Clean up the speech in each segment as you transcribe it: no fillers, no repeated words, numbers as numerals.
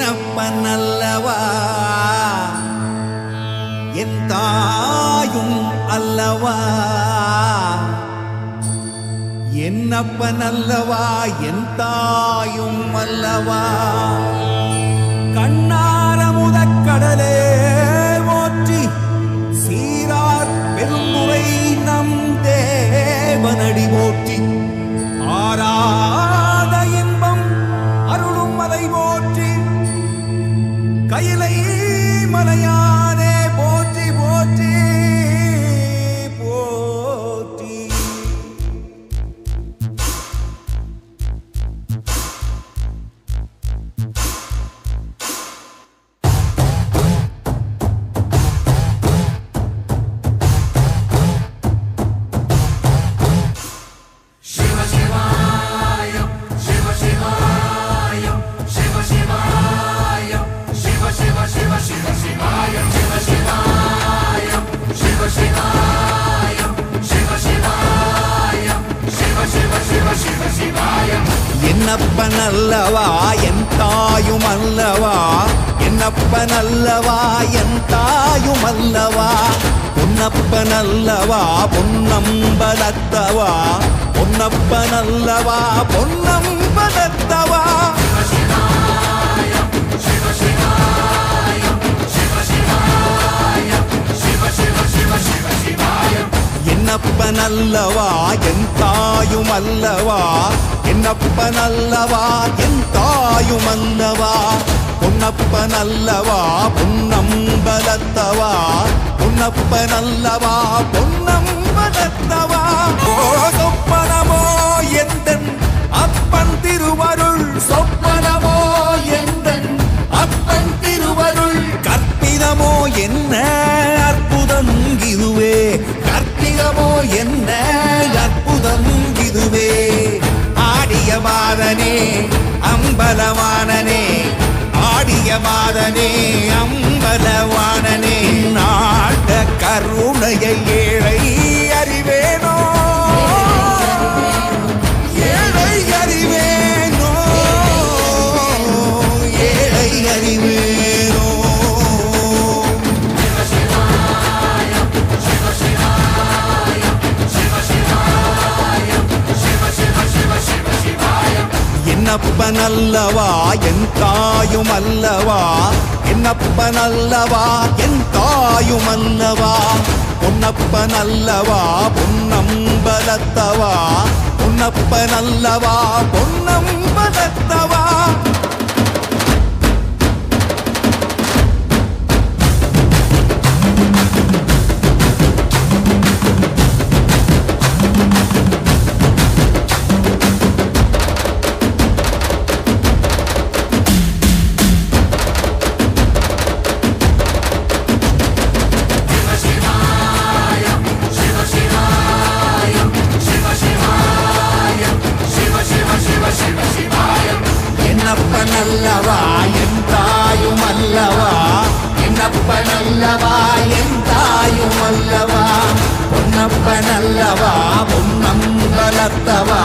என்னப்பனல்லவா என் தாயும் அல்லவா என்னப்பனல்லவா என் தாயும் அல்லவா கண்ணார முதக்கடலே போற்றி சீரார் பெருந்துரை நம் தேவனடி போற்றி ஆராத இன்பம் அருளும் மலை போற்றி கையிலை மலையானே போற்றி போற்றி போற்றி என்னப்பனல்லவா என் தாயும் அல்லவா என்னப்பனல்லவா என் தாயும் அல்லவா பொன்னப்பனல்லவா பொன்னம்பலத்தவா பொன்னப்பனல்லவா பொன்னம்பலத்தவா என்னப்பனல்லவா என் தாயும் அல்லவா என்னப்பனல்லவா என் தாயும் அல்லவா பொன்னப்பனல்லவா பொன்னம்பலத்தவா பொன்னப்பனல்லவா பொன்னம்பலத்தவா ஓ சொப்பனமோ எந்தன் அப்பன் திருவருள் சொப்பனமோ எந்தன் அப்பன் திருவருள் கற்பிதமோ என்ன அற்புதம் இதுவே கற்பிதமோ என்ன அற்புதம் இதுவே ஆடிய மாதனே அம்பலவானனே ஆடிய மாதனே அம்பலவானனே நாட கருணையை ஏழை அறிவேனோ ஏழை அறிவேனோ ஏழை அறிவேனோ என்னப்பனல்லவா என் தாயும் அல்லவா என்னப்பனல்லவா என் தாயும் அல்லவா பொன்னப்பனல்லவா பொன்னம்பலத்தவா பொன்னப்பனல்லவா பொன்னம்பலத்தவா என்னப்பனல்லவா என் தாயும் அல்லவா என்னப்பனல்லவா என் தாயும் அல்லவா பொன்னப்பனல்லவா பொன்னம்பலத்தவா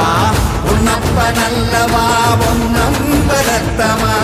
பொன்னப்பனல்லவா பொன்னம்பலத்தவா